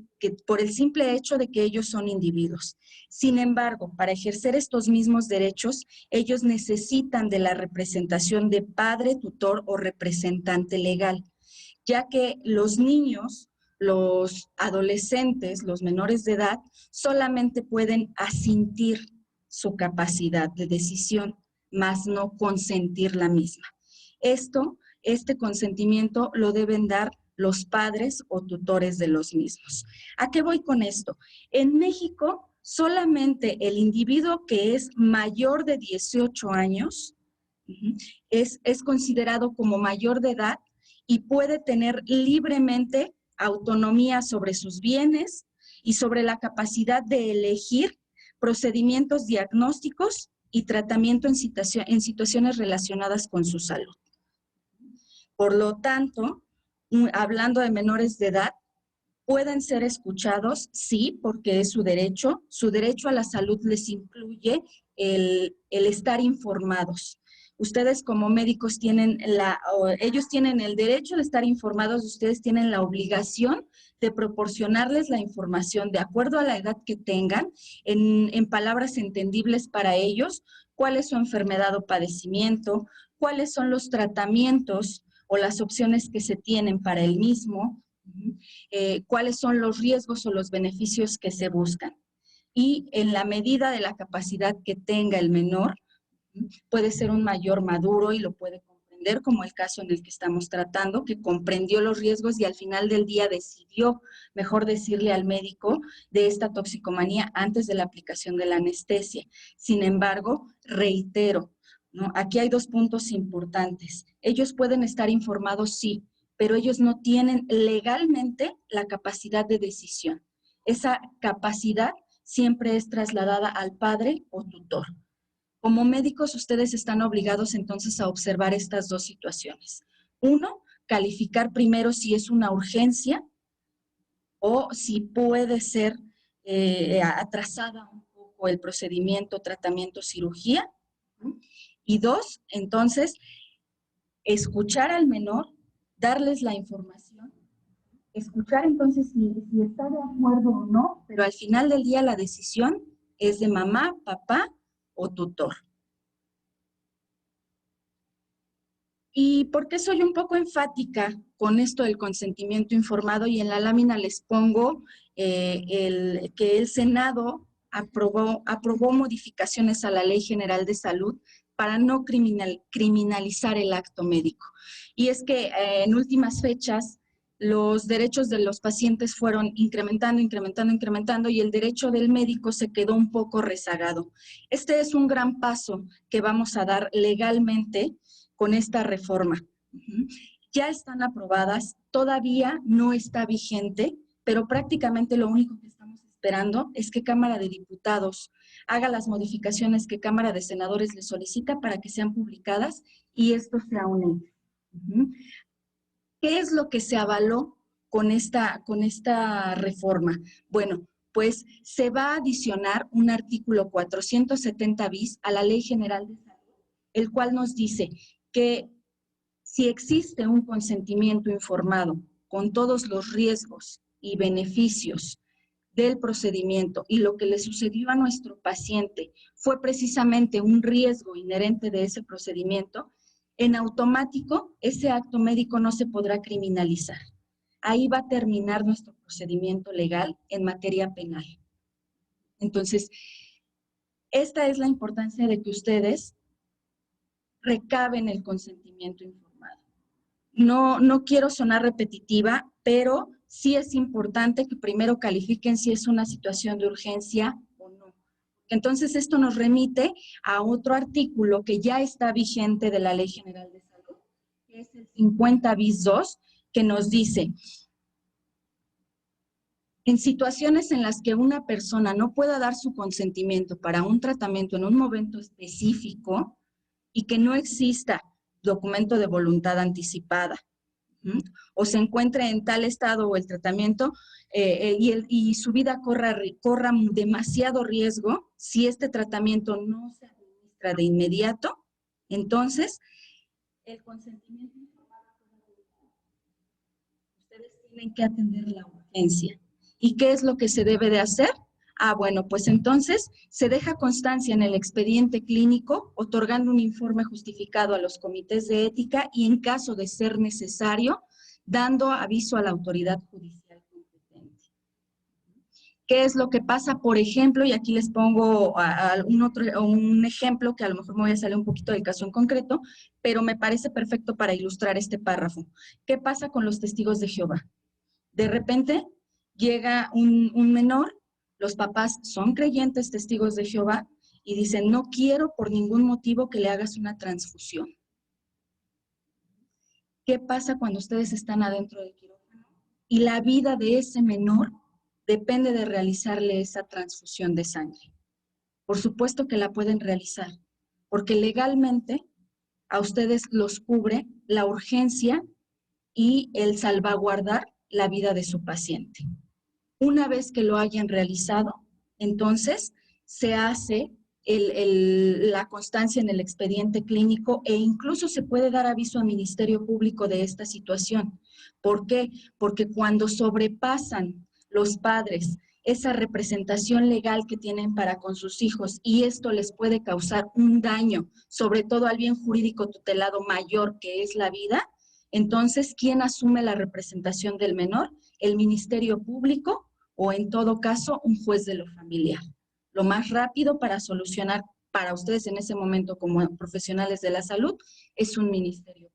por el simple hecho de que ellos son individuos. Sin embargo, para ejercer estos mismos derechos, ellos necesitan de la representación de padre, tutor o representante legal, ya que los niños, los adolescentes, los menores de edad, solamente pueden asentir su capacidad de decisión, más no consentir la misma. Este consentimiento lo deben dar los padres o tutores de los mismos. ¿A qué voy con esto? En México, solamente el individuo que es mayor de 18 años es considerado como mayor de edad y puede tener libremente autonomía sobre sus bienes y sobre la capacidad de elegir procedimientos diagnósticos y tratamiento en situaciones relacionadas con su salud. Por lo tanto, hablando de menores de edad, pueden ser escuchados, sí, porque es su derecho. Su derecho a la salud les incluye el estar informados. Ustedes como médicos ellos tienen el derecho de estar informados, ustedes tienen la obligación de proporcionarles la información de acuerdo a la edad que tengan, en palabras entendibles para ellos, cuál es su enfermedad o padecimiento, cuáles son los tratamientos o las opciones que se tienen para el mismo, cuáles son los riesgos o los beneficios que se buscan. Y en la medida de la capacidad que tenga el menor, puede ser un mayor maduro y lo puede comprender, como el caso en el que estamos tratando, que comprendió los riesgos y al final del día decidió, mejor decirle al médico de esta toxicomanía antes de la aplicación de la anestesia. Sin embargo, reitero, ¿no? Aquí hay dos puntos importantes. Ellos pueden estar informados, sí, pero ellos no tienen legalmente la capacidad de decisión. Esa capacidad siempre es trasladada al padre o tutor. Como médicos, ustedes están obligados entonces a observar estas dos situaciones. Uno, calificar primero si es una urgencia o si puede ser atrasada un poco el procedimiento, tratamiento, cirugía. Y dos, entonces, escuchar al menor, darles la información, escuchar entonces si está de acuerdo o no, pero al final del día la decisión es de mamá, papá o tutor. ¿Y por qué soy un poco enfática con esto del consentimiento informado? Y en la lámina les pongo que el Senado aprobó modificaciones a la Ley General de Salud para no criminalizar el acto médico. Y es que en últimas fechas los derechos de los pacientes fueron incrementando y el derecho del médico se quedó un poco rezagado. Este es un gran paso que vamos a dar legalmente con esta reforma. Ya están aprobadas, todavía no está vigente, pero prácticamente lo único que estamos esperando es que Cámara de Diputados haga las modificaciones que Cámara de Senadores le solicita para que sean publicadas y esto sea un hecho. ¿Qué es lo que se avaló con esta reforma? Bueno, pues se va a adicionar un artículo 470 bis a la Ley General de Salud, el cual nos dice que si existe un consentimiento informado con todos los riesgos y beneficios del procedimiento y lo que le sucedió a nuestro paciente fue precisamente un riesgo inherente de ese procedimiento, en automático ese acto médico no se podrá criminalizar. Ahí va a terminar nuestro procedimiento legal en materia penal. Entonces, esta es la importancia de que ustedes recaben el consentimiento informado. No quiero sonar repetitiva, pero sí es importante que primero califiquen si es una situación de urgencia o no. Entonces, esto nos remite a otro artículo que ya está vigente de la Ley General de Salud, que es el 50 bis 2, que nos dice, En situaciones en las que una persona no pueda dar su consentimiento para un tratamiento en un momento específico y que no exista documento de voluntad anticipada, o se encuentre en tal estado o el tratamiento y su vida corra demasiado riesgo, si este tratamiento no se administra de inmediato, entonces el consentimiento informado, ustedes tienen que atender la urgencia. ¿Y qué es lo que se debe de hacer? Bueno, pues entonces se deja constancia en el expediente clínico, otorgando un informe justificado a los comités de ética y en caso de ser necesario, dando aviso a la autoridad judicial competente. ¿Qué es lo que pasa? Por ejemplo, y aquí les pongo un ejemplo que a lo mejor me voy a salir un poquito del caso en concreto, pero me parece perfecto para ilustrar este párrafo. ¿Qué pasa con los testigos de Jehová? De repente llega un menor, los papás son creyentes testigos de Jehová y dicen, no quiero por ningún motivo que le hagas una transfusión. ¿Qué pasa cuando ustedes están adentro del quirófano? Y la vida de ese menor depende de realizarle esa transfusión de sangre. Por supuesto que la pueden realizar, porque legalmente a ustedes los cubre la urgencia y el salvaguardar la vida de su paciente. Una vez que lo hayan realizado, entonces se hace la constancia en el expediente clínico e incluso se puede dar aviso al Ministerio Público de esta situación. ¿Por qué? Porque cuando sobrepasan los padres esa representación legal que tienen para con sus hijos y esto les puede causar un daño, sobre todo al bien jurídico tutelado mayor que es la vida, entonces, ¿quién asume la representación del menor? El Ministerio Público o en todo caso un juez de lo familiar. Lo más rápido para solucionar para ustedes en ese momento como profesionales de la salud es un ministerio.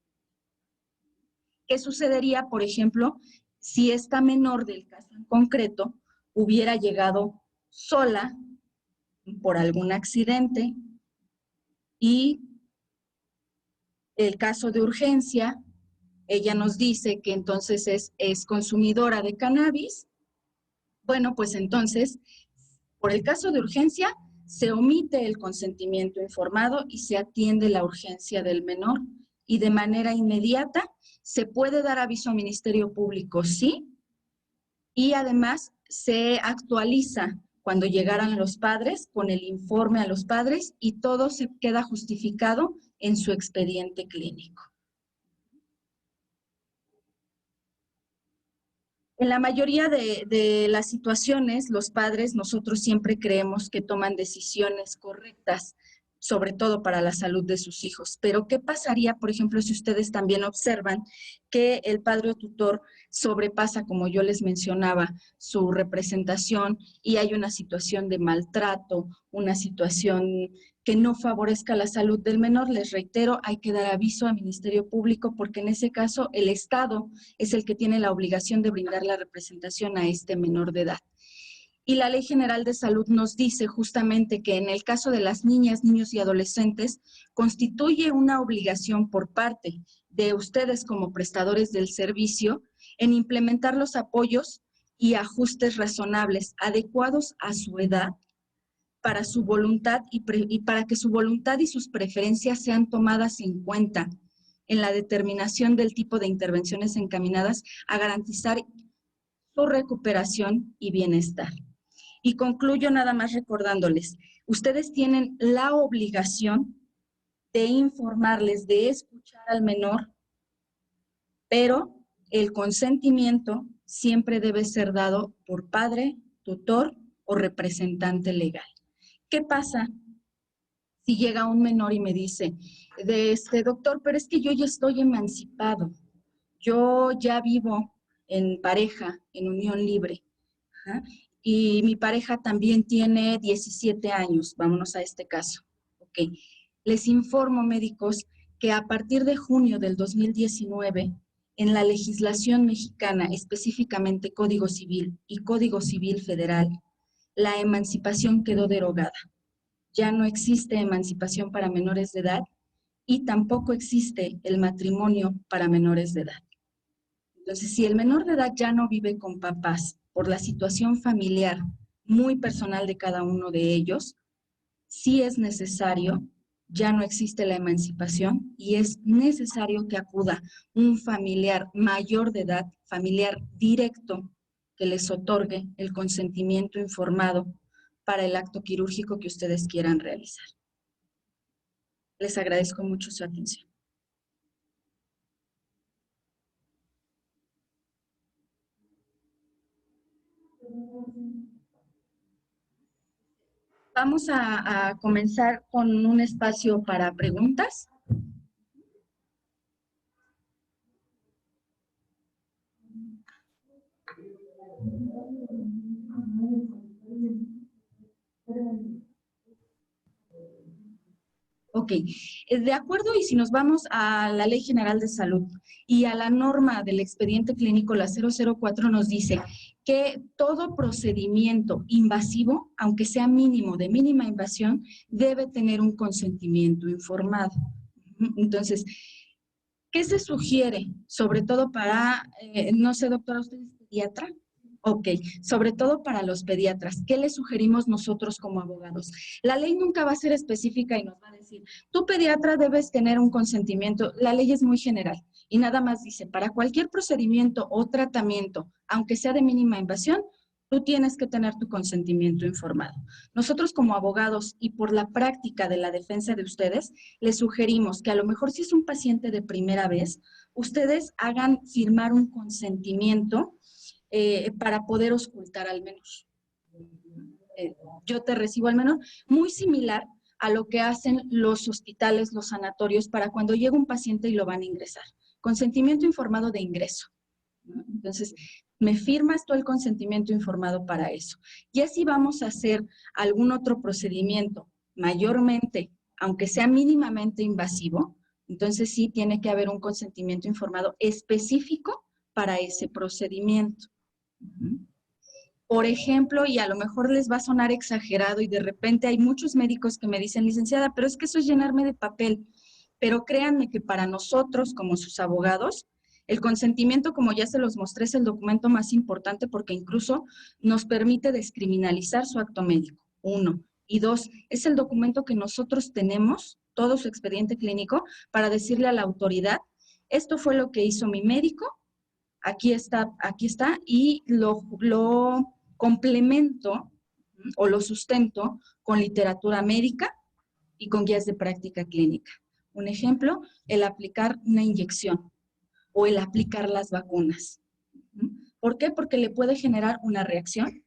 ¿Qué sucedería, por ejemplo, si esta menor del caso en concreto hubiera llegado sola por algún accidente y el caso de urgencia, ella nos dice que entonces es consumidora de cannabis? Bueno, pues entonces, por el caso de urgencia, se omite el consentimiento informado y se atiende la urgencia del menor. Y de manera inmediata, se puede dar aviso al Ministerio Público, sí, y además se actualiza cuando llegaran los padres con el informe a los padres y todo se queda justificado en su expediente clínico. En la mayoría de las situaciones, los padres, nosotros siempre creemos que toman decisiones correctas, sobre todo para la salud de sus hijos. Pero, ¿qué pasaría, por ejemplo, si ustedes también observan que el padre o tutor sobrepasa, como yo les mencionaba, su representación y hay una situación de maltrato, una situación que no favorezca la salud del menor? Les reitero, hay que dar aviso al Ministerio Público porque en ese caso el Estado es el que tiene la obligación de brindar la representación a este menor de edad. Y la Ley General de Salud nos dice justamente que en el caso de las niñas, niños y adolescentes, constituye una obligación por parte de ustedes como prestadores del servicio en implementar los apoyos y ajustes razonables, adecuados a su edad, para su voluntad y para que su voluntad y sus preferencias sean tomadas en cuenta en la determinación del tipo de intervenciones encaminadas a garantizar su recuperación y bienestar. Y concluyo nada más recordándoles, ustedes tienen la obligación de informarles, de escuchar al menor, pero el consentimiento siempre debe ser dado por padre, tutor o representante legal. ¿Qué pasa si llega un menor y me dice, doctor, pero es que yo ya estoy emancipado, yo ya vivo en pareja, en unión libre, y mi pareja también tiene 17 años, vámonos a este caso. Ok, les informo, médicos, que a partir de junio del 2019, en la legislación mexicana, específicamente Código Civil y Código Civil Federal, la emancipación quedó derogada. Ya no existe emancipación para menores de edad y tampoco existe el matrimonio para menores de edad. Entonces, si el menor de edad ya no vive con papás por la situación familiar muy personal de cada uno de ellos, sí es necesario, ya no existe la emancipación y es necesario que acuda un familiar mayor de edad, familiar directo, que les otorgue el consentimiento informado para el acto quirúrgico que ustedes quieran realizar. Les agradezco mucho su atención. Vamos a comenzar con un espacio para preguntas. Ok, de acuerdo, y si nos vamos a la Ley General de Salud y a la norma del expediente clínico, la 004 nos dice que todo procedimiento invasivo, aunque sea mínimo, de mínima invasión, debe tener un consentimiento informado. Entonces, ¿qué se sugiere? Sobre todo para, no sé, doctora, ¿usted es pediatra? Ok, sobre todo para los pediatras, ¿qué le sugerimos nosotros como abogados? La ley nunca va a ser específica y nos va a decir, tú pediatra debes tener un consentimiento. La ley es muy general y nada más dice, para cualquier procedimiento o tratamiento, aunque sea de mínima invasión, tú tienes que tener tu consentimiento informado. Nosotros como abogados y por la práctica de la defensa de ustedes, les sugerimos que a lo mejor si es un paciente de primera vez, ustedes hagan firmar un consentimiento para poder auscultar al menor. Yo te recibo al menor, muy similar a lo que hacen los hospitales, los sanatorios, para cuando llega un paciente y lo van a ingresar. Consentimiento informado de ingreso, ¿no? Entonces, me firmas tú el consentimiento informado para eso. Y así vamos a hacer algún otro procedimiento, mayormente, aunque sea mínimamente invasivo, entonces sí tiene que haber un consentimiento informado específico para ese procedimiento. Por ejemplo, y a lo mejor les va a sonar exagerado y de repente hay muchos médicos que me dicen, licenciada, pero es que eso es llenarme de papel. Pero créanme que para nosotros, como sus abogados, el consentimiento, como ya se los mostré, es el documento más importante porque incluso nos permite descriminalizar su acto médico, 1. Y 2, es el documento que nosotros tenemos, todo su expediente clínico, para decirle a la autoridad, esto fue lo que hizo mi médico, aquí está, y lo complemento o lo sustento con literatura médica y con guías de práctica clínica. Un ejemplo, el aplicar una inyección o el aplicar las vacunas. ¿Por qué? Porque le puede generar una reacción,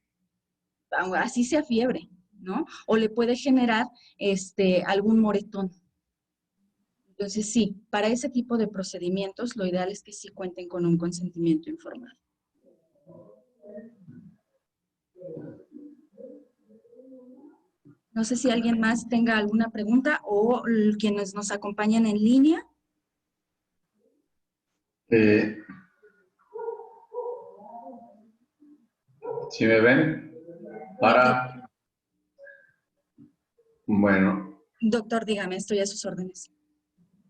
así sea fiebre, ¿no? O le puede generar algún moretón. Entonces, sí, para ese tipo de procedimientos, lo ideal es que sí cuenten con un consentimiento informado. No sé si alguien más tenga alguna pregunta o quienes nos acompañan en línea. Si me ven, para... Bueno. Doctor, dígame, estoy a sus órdenes.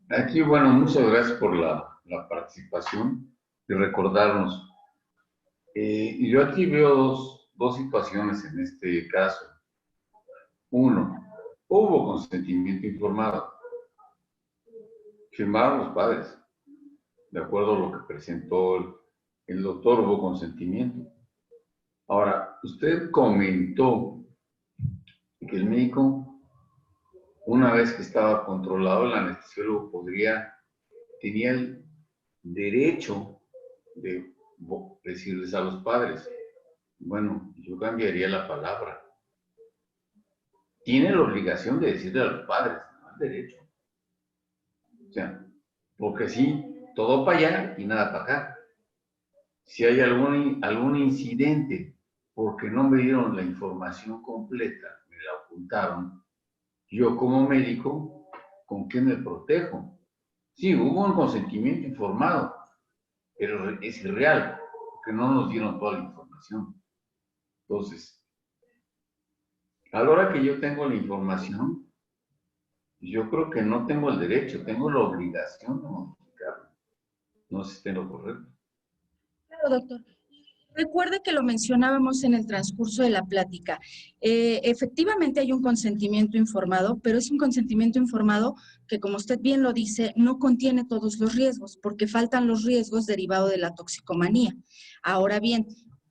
Aquí, bueno, muchas gracias por la participación y recordarnos. Y yo aquí veo dos situaciones en este caso. Uno, hubo consentimiento informado. Firmaron los padres. De acuerdo a lo que presentó el doctor, hubo consentimiento. Ahora, usted comentó que el médico, una vez que estaba controlado, el anestesiólogo tenía el derecho de decirles a los padres. Bueno, yo cambiaría la palabra. Tiene la obligación de decirle a los padres, no el derecho. O sea, porque sí, todo para allá y nada para acá. Si hay algún incidente porque no me dieron la información completa, me la ocultaron, yo como médico, ¿con qué me protejo? Sí, hubo un consentimiento informado, pero es irreal, porque no nos dieron toda la información. Entonces, a la hora que yo tengo la información, yo creo que no tengo el derecho, tengo la obligación de modificarlo. No sé si tengo correcto. Claro, doctor. Recuerde que lo mencionábamos en el transcurso de la plática. Efectivamente hay un consentimiento informado, pero es un consentimiento informado que, como usted bien lo dice, no contiene todos los riesgos, porque faltan los riesgos derivados de la toxicomanía. Ahora bien,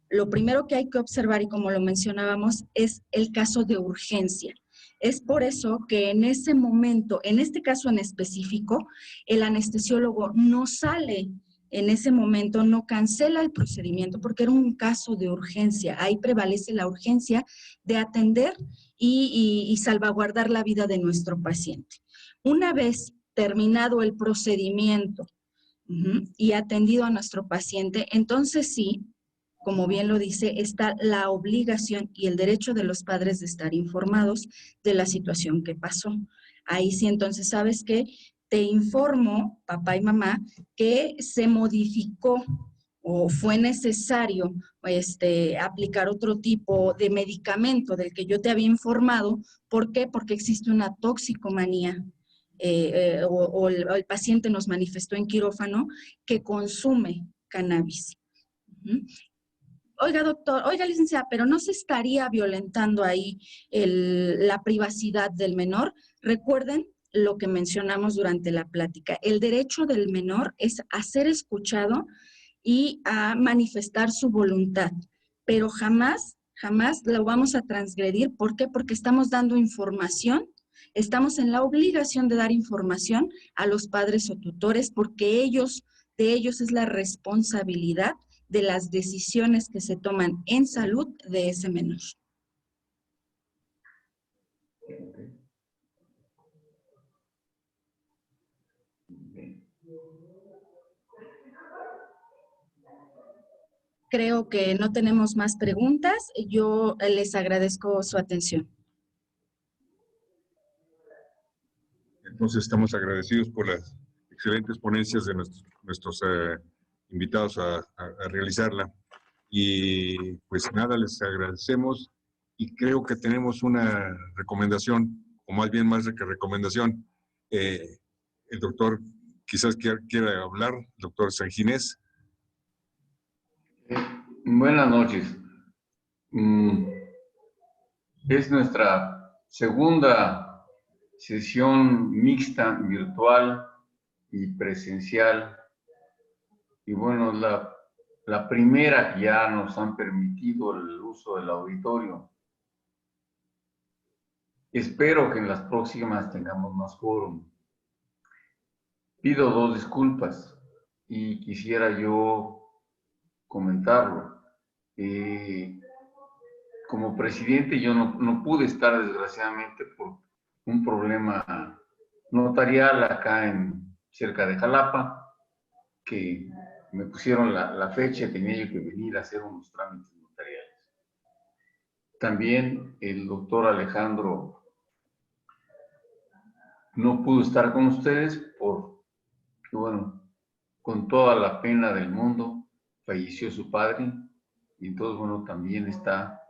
lo primero que hay que observar, y como lo mencionábamos, es el caso de urgencia. Es por eso que en ese momento, en este caso en específico, el anestesiólogo no sale en ese momento, no cancela el procedimiento porque era un caso de urgencia. Ahí prevalece la urgencia de atender y salvaguardar la vida de nuestro paciente. Una vez terminado el procedimiento y atendido a nuestro paciente, entonces sí, como bien lo dice, está la obligación y el derecho de los padres de estar informados de la situación que pasó. Ahí sí, entonces, ¿sabes qué? Te informo, papá y mamá, que se modificó o fue necesario aplicar otro tipo de medicamento del que yo te había informado. ¿Por qué? Porque existe una toxicomanía o el paciente nos manifestó en quirófano que consume cannabis. Oiga, doctor, oiga, licenciada, pero ¿no se estaría violentando ahí la privacidad del menor? Recuerden lo que mencionamos durante la plática. El derecho del menor es a ser escuchado y a manifestar su voluntad, pero jamás lo vamos a transgredir. ¿Por qué? Porque estamos dando información, estamos en la obligación de dar información a los padres o tutores, porque de ellos es la responsabilidad de las decisiones que se toman en salud de ese menor. Creo que no tenemos más preguntas. Yo les agradezco su atención. Entonces estamos agradecidos por las excelentes ponencias de nuestros invitados a realizarla. Y pues nada, les agradecemos y creo que tenemos una recomendación, o más bien más que recomendación. El doctor quizás quiera hablar, doctor Sanginés. Buenas noches. Es nuestra segunda sesión mixta, virtual y presencial. Y bueno, la primera que ya nos han permitido el uso del auditorio. Espero que en las próximas tengamos más quórum. Pido 2 disculpas y quisiera yo comentarlo. Como presidente yo no pude estar desgraciadamente por un problema notarial acá cerca de Jalapa, que me pusieron la fecha, tenía yo que venir a hacer unos trámites notariales. También el doctor Alejandro no pudo estar con ustedes porque, bueno, con toda la pena del mundo, falleció su padre y entonces, bueno, también está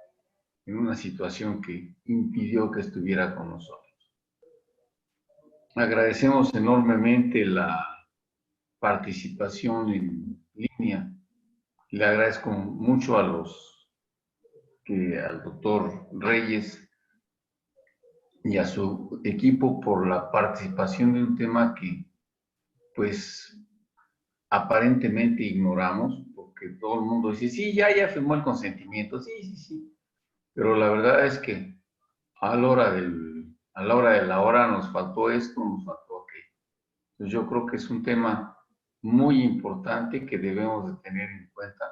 en una situación que impidió que estuviera con nosotros. Agradecemos enormemente la participación en línea. Le agradezco mucho al doctor Reyes y a su equipo por la participación de un tema que, pues, aparentemente ignoramos, porque todo el mundo dice, sí, ya firmó el consentimiento, sí. Pero la verdad es que a la hora de la hora nos faltó esto, nos faltó aquello. Entonces yo creo que es un tema muy importante que debemos de tener en cuenta,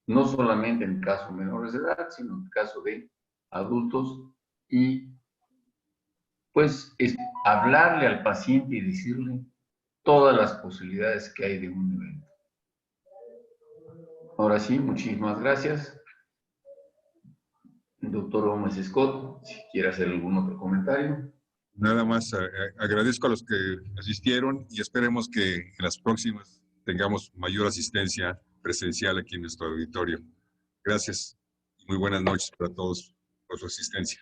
no solamente en el caso de menores de edad, sino en el caso de adultos, y pues es hablarle al paciente y decirle todas las posibilidades que hay de un evento. Ahora sí, muchísimas gracias. Doctor Gómez Scott, si quiere hacer algún otro comentario. Nada más agradezco a los que asistieron y esperemos que en las próximas tengamos mayor asistencia presencial aquí en nuestro auditorio. Gracias y muy buenas noches para todos por su asistencia.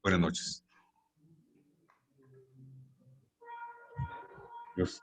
Buenas noches. Adiós.